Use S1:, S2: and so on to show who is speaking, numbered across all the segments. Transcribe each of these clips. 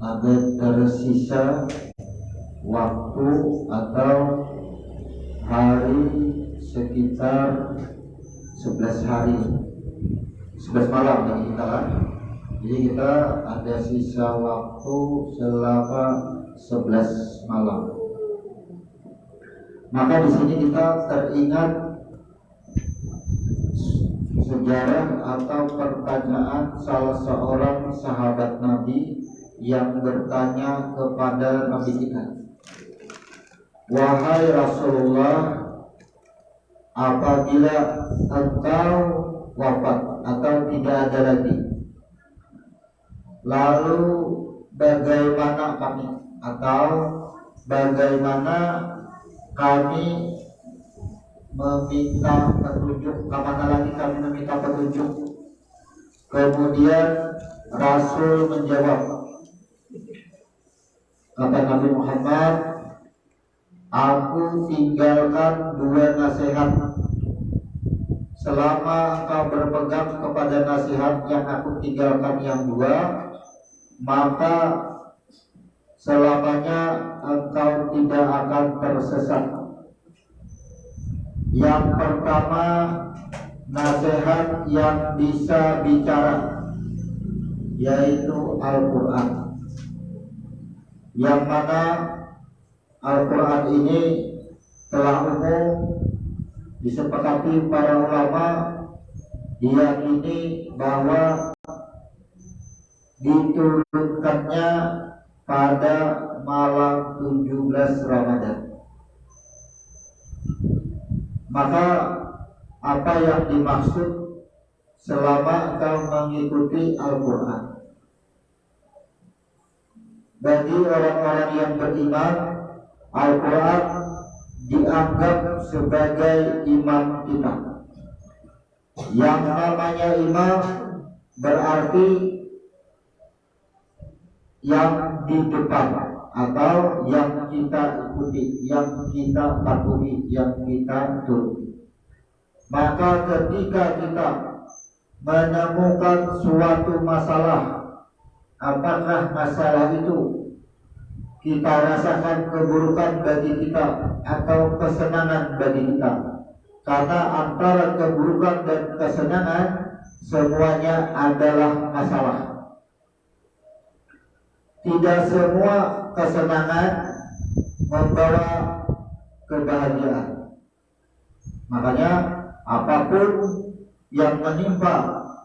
S1: ada tersisa waktu atau hari sekitar 11 hari 11 malam bagi kita kan. Jadi kita ada sisa waktu selama 11 malam. Maka di sini kita teringat sejarah atau pertanyaan salah seorang sahabat Nabi yang bertanya kepada Nabi kita, "Wahai Rasulullah, apabila engkau wafat atau tidak ada lagi, lalu bagaimana kami, atau bagaimana kami meminta petunjuk, kemana lagi kami meminta petunjuk?" Kemudian Rasul menjawab, kata Nabi Muhammad, "Aku tinggalkan 2 nasihat. Selama engkau berpegang kepada nasihat yang aku tinggalkan yang 2, maka selamanya engkau tidak akan tersesat. Yang pertama, nasihat yang bisa bicara, yaitu Al-Quran, yang mana Al-Quran ini telah umum disepakati para ulama, diyakini bahwa diturunkannya pada malam 17 Ramadan. Maka apa yang dimaksud selama engkau mengikuti Al-Quran? Bagi orang-orang yang beriman, Al-Quran dianggap sebagai imam kita. Yang namanya imam berarti yang di depan, atau yang kita ikuti, yang kita patuhi, yang kita turuti. Maka ketika kita menemukan suatu masalah, apakah masalah itu kita rasakan keburukan bagi kita atau kesenangan bagi kita, karena antara keburukan dan kesenangan semuanya adalah masalah. Tidak semua kesenangan membawa kebahagiaan. Makanya apapun yang menimpa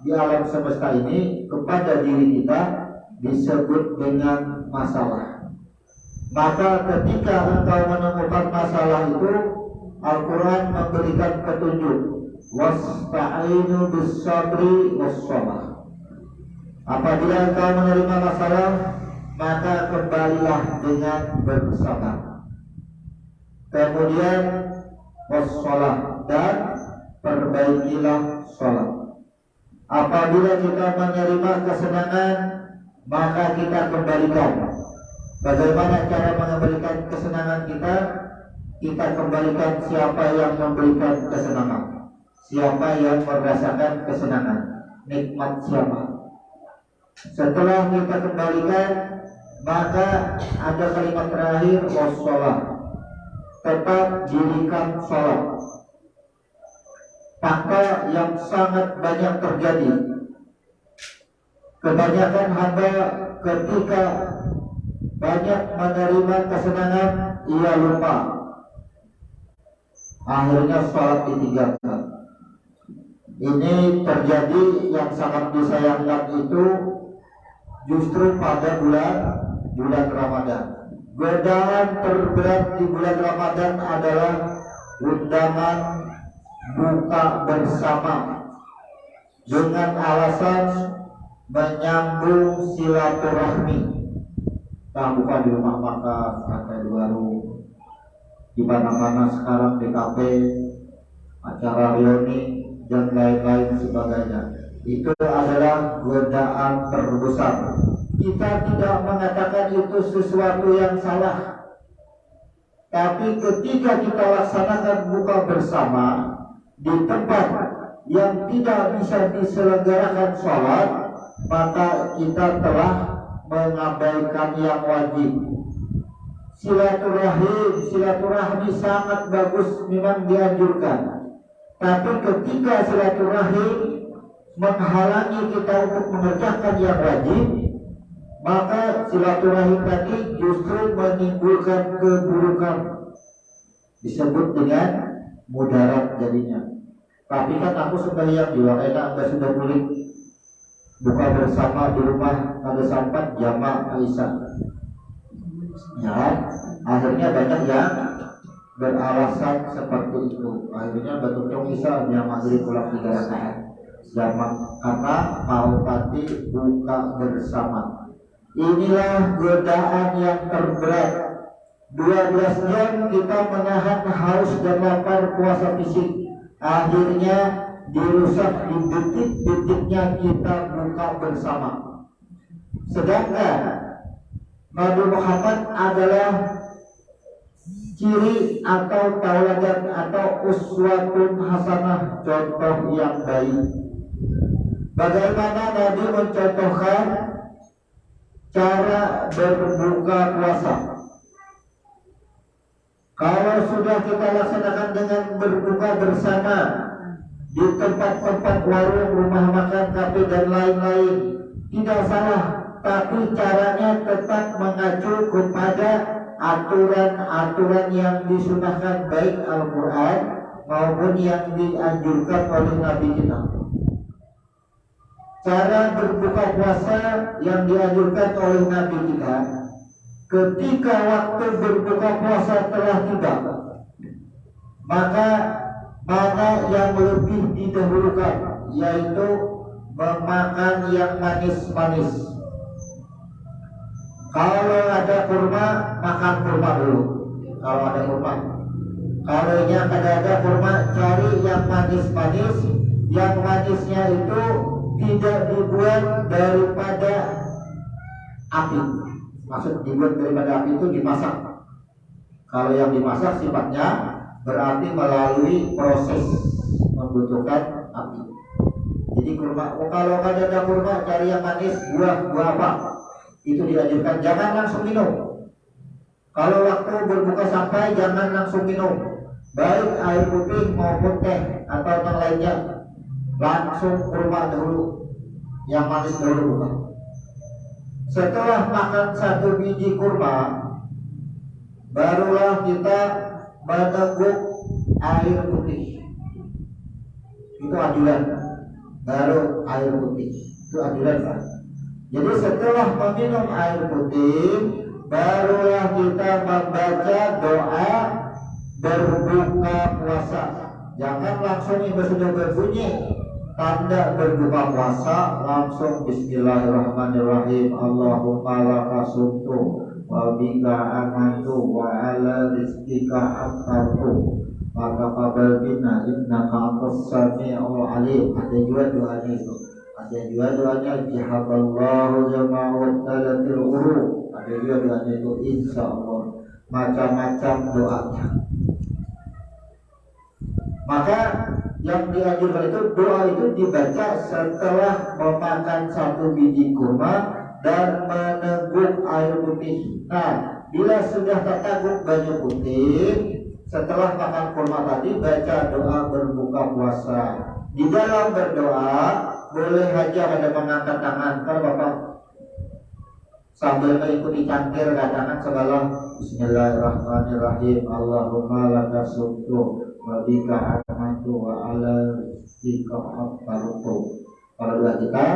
S1: di alam semesta ini kepada diri kita disebut dengan masalah. Maka ketika engkau menemukan masalah itu, Al-Quran memberikan petunjuk, wasta'inu bis-sabri was-sabar. Apabila engkau menerima masalah, maka kembalilah dengan bersabar. Kemudian was-shalah, dan perbaikilah sholat. Apabila kita menerima kesenangan, maka kita kembalikan. Bagaimana cara mengembalikan kesenangan kita? Kita kembalikan siapa yang memberikan kesenangan, siapa yang merasakan kesenangan, nikmat siapa. Setelah kita kembalikan, maka ada kalimat terakhir, wassalah, tetap dirikan sholat. Maka yang sangat banyak terjadi, kebanyakan hamba ketika banyak menerima kesenangan, ia lupa, akhirnya sholat ditinggalkan. Ini terjadi, yang sangat disayangkan itu justru pada bulan Ramadan. Godaan terberat di bulan Ramadan adalah undangan buka bersama dengan alasan menyambung silaturahmi. Kita buka di rumah makan, ada di warung, di mana-mana sekarang, di kafe, acara reuni dan lain-lain sebagainya. Itu adalah godaan terbesar. Kita tidak mengatakan itu sesuatu yang salah, tapi ketika kita laksanakan buka bersama di tempat yang tidak bisa diselenggarakan sholat, maka kita telah mengabaikan yang wajib. Silaturahmi sangat bagus, memang dianjurkan. Tapi ketika silaturahmi menghalangi kita untuk mengerjakan yang wajib, maka silaturahim tadi justru menimbulkan keburukan, disebut dengan mudarat jadinya. Tapi kan aku sembahyang juga enak, aku sudah boleh buka bersama di rumah, ada sampai jamaah Aisyah. Ya, akhirnya banyak yang beralasan seperti itu. Akhirnya betul-betul bisa dia maghrib pulang 3 rakaat zaman karena mau tadi buka bersama. Inilah godaan yang terberat. 12 jam kita menahan haus dan lapar puasa fisik, akhirnya dirusak di detik-detiknya kita buka bersama. Sedangkan Nabi Muhammad adalah ciri atau tauladan atau uswatun hasanah, contoh yang baik. Bagaimana Nabi mencontohkan cara berbuka puasa? Kalau sudah kita laksanakan dengan berbuka bersama di tempat-tempat warung, rumah makan, kafe dan lain-lain, tidak salah. Tapi caranya tetap mengacu kepada aturan-aturan yang disunahkan, baik Al-Quran maupun yang dianjurkan oleh Nabi kita. Cara berbuka puasa yang dianjurkan oleh Nabi kita, ketika waktu berbuka puasa telah tiba, maka mana yang lebih didahulukan, yaitu memakan yang manis-manis. Kalau ada kurma, makan kurma dulu. Kalau ada kurma, kalau yang ada kurma, cari yang manis-manis. Yang manisnya itu tidak dibuat daripada api. Maksud dibuat daripada api itu dimasak. Kalau yang dimasak sifatnya berarti melalui proses membutuhkan api. Jadi kurma, kalau ada kurma, cari yang manis. Buah apa? Itu dianjurkan, jangan langsung minum. Kalau waktu berbuka sampai, jangan langsung minum, baik air putih maupun teh atau yang lainnya. Langsung kurma dulu, yang manis dulu bukan. Setelah makan 1 biji kurma, barulah kita meneguk air putih. Itu anjuran. Baru air putih, itu anjuran kan. Jadi setelah meminum air putih, barulah kita membaca doa berbuka puasa. Jangan langsung itu sudah berbunyi tanda berbuka puasa, langsung Bismillahirrahmanirrahim. Allahumma laka sumtu wa bika amantu wa ala rizqika aftartu maka qabal minna innaka antas sami'ul alim. Ada juga doanya itu. Ada juga doanya jihaballahu jama'ut talatil uru. Ada juga doanya itu insyaallah. Macam-macam doanya. Maka yang dianjurkan itu doa itu dibaca setelah memakan 1 biji kurma dan meneguk air putih. Nah, bila sudah terteguk banyak putih, setelah makan kurma tadi baca doa berbuka puasa. Di dalam berdoa boleh saja ada mengangkat tangan. Kalau Bapak sambil mengikuti cangkir katakan segala Bismillahirrahmanirrahim. Allahumma laka sumtu wa bika amantu wa ala rizqika aftartu. Kalau doa kita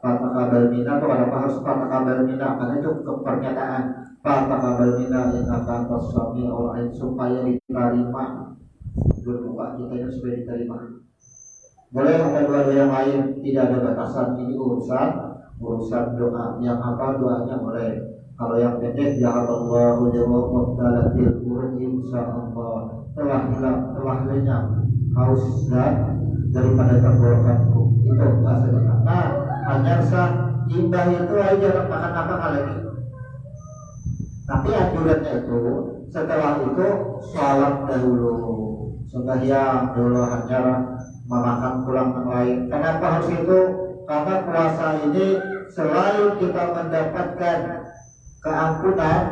S1: Fataqabbal minna atau kenapa harus Fataqabbal minna? Karena itu pernyataan Fataqabbal minna innaka antas sami'ul alim, supaya diterima berdoa kita ini supaya diterima. Boleh ada doa-doa yang lain, tidak ada batasan. Ini urusan doa. Yang apa doanya boleh. Kalau yang pendek ya Allah jawab talatil urun insyaallah. Telah lenyap haus dan daripada tenggorokanku. Itu bahasa kita. Nah, hanya indah itu aja jangan makan apa lagi. Tapi anjurannya itu setelah itu sholat dahulu, sembahyang dulu, hanya memakan pulang yang lain. Kenapa harus itu? Karena puasa ini selain kita mendapatkan keampunan,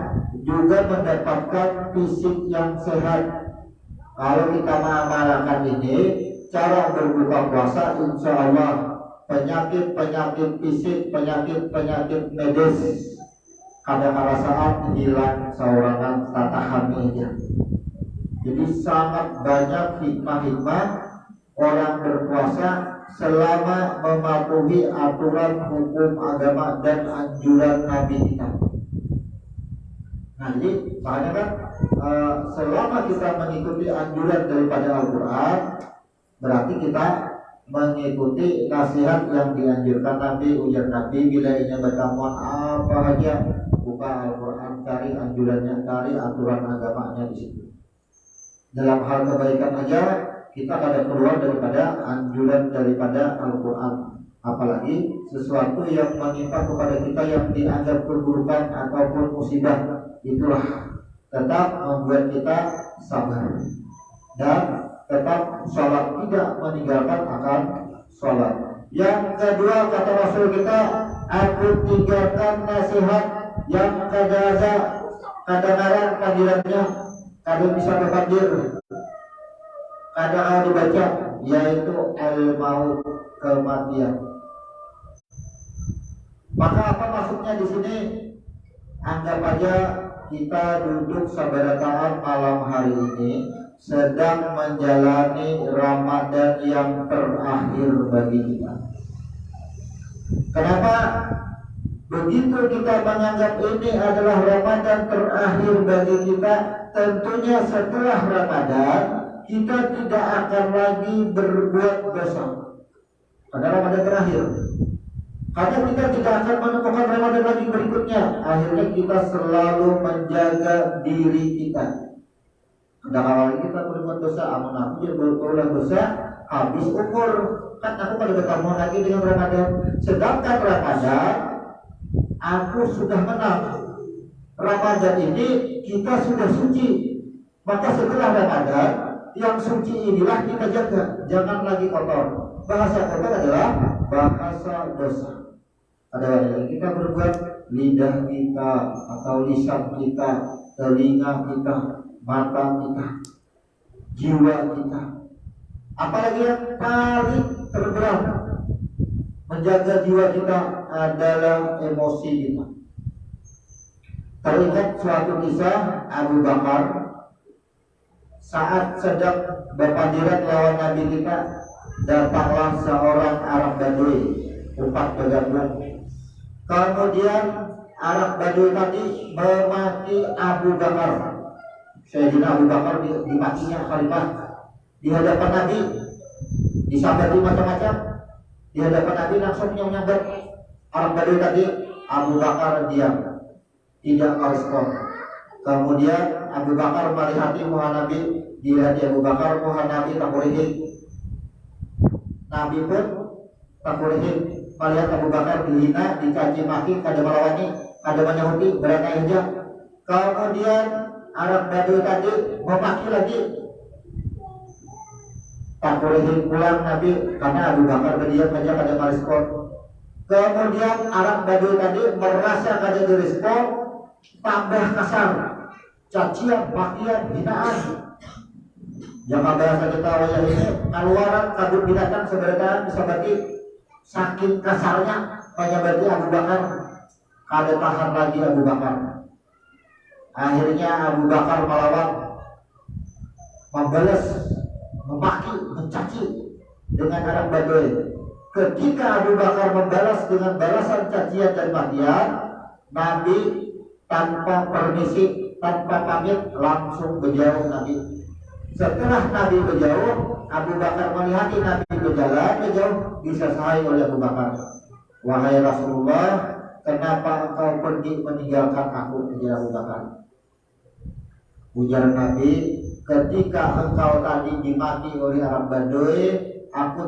S1: juga mendapatkan fisik yang sehat. Kalau kita mengamalkan ini, cara berbuka puasa, insya Allah penyakit-penyakit fisik, penyakit-penyakit medis pada saat hilang seorangan tata hamilnya. Jadi sangat banyak hikmah-hikmah orang berpuasa selama mematuhi aturan hukum agama dan anjuran Nabi kita. Nah, jadi makanya kan selama kita mengikuti anjuran daripada Al-Quran, berarti kita mengikuti nasihat yang dianjurkan Nabi, ujar Nabi. Bila ingin bertemuan apa aja, buka Al-Quran, cari anjurannya, cari aturan agamanya di situ. Dalam hal kebaikan aja kita ada keluar daripada anjuran daripada Al-Quran, apalagi sesuatu yang menimpa kepada kita yang dianggap keburukan ataupun musibah, itulah tetap membuat kita sabar dan tetap sholat, tidak meninggalkan akan sholat. Yang kedua, kata Rasul kita, aku tinggalkan nasihat yang kadang-kadang panggilannya kadang bisa berbandir, kadang dibaca, yaitu al-maut, kematian. Maka apa maksudnya di sini? Anggap aja kita duduk sabarataan malam hari ini sedang menjalani Ramadan yang terakhir bagi kita. Kenapa? Begitu kita menganggap ini adalah Ramadan terakhir bagi kita, tentunya setelah Ramadan kita tidak akan lagi berbuat dosa pada Ramadan terakhir. Karena kita tidak akan menemukan Ramadan lagi berikutnya. Akhirnya kita selalu menjaga diri kita. Kadang awal kita berbuat dosa, amun aku jadi berulang dosa, habis umur. Kan aku pada bertemu lagi dengan Ramadan. Sedangkan Ramadan, aku sudah menang. Ramadan ini kita sudah suci. Maka setelah Ramadan, yang suci inilah kita jaga. Jangan lagi kotor. Bahasa kotor adalah bahasa dosa. Ada yang kita berbuat, lidah kita atau lisan kita, telinga kita, mata kita, jiwa kita. Apalagi yang paling terberat menjaga jiwa kita adalah emosi kita. Teringat suatu kisah Abu Bakar saat sedang berpandiran lawan Nabi kita, datanglah seorang Arab Badui, empat bergabung. Kemudian Arab Badui tadi memaki Abu Bakar. Sayyidina Abu Bakar dimakinya khalifah di hadapan Nabi, disabati macam-macam. Di hadapan Nabi langsung menyambat Arab Badui tadi. Abu Bakar diam, tidak merespon. Kemudian Abu Bakar melihati muka Nabi, dilihat Abu Bakar muka Nabi tak boleh. Nabi pun tak boleh melihat Abu Bakar dihina, dicaci maki, kada melawani, kada menyahuti, berangkat hijab. Kemudian Arab Badui tadi memaki lagi, tak boleh pulang Nabi karena Abu Bakar berdiam saja kada merespon. Kemudian Arab Badui tadi merasa kada direspon, tambah kasar, cacian, makian, hinaan. Jangan bahasa kita wajah ini keluaran kabut binatang sebenarnya bisa berarti saking kasarnya menyabati Abu Bakar, kada tahan lagi Abu Bakar. Akhirnya Abu Bakar melawan, membalas, memaki, mencaci dengan Arab Badui. Ketika Abu Bakar membalas dengan balasan cacian dan makian, Nabi tanpa permisi, tanpa pamit langsung berjauh Nabi. Setelah Nabi berjauh, Abu Bakar melihat Nabi berjalan berjauh, disesai oleh Abu Bakar. Wahai Rasulullah, kenapa engkau pergi meninggalkan aku? Ujar Abu Bakar. Ujar Nabi, ketika engkau tadi dimaki oleh Arab Badui, aku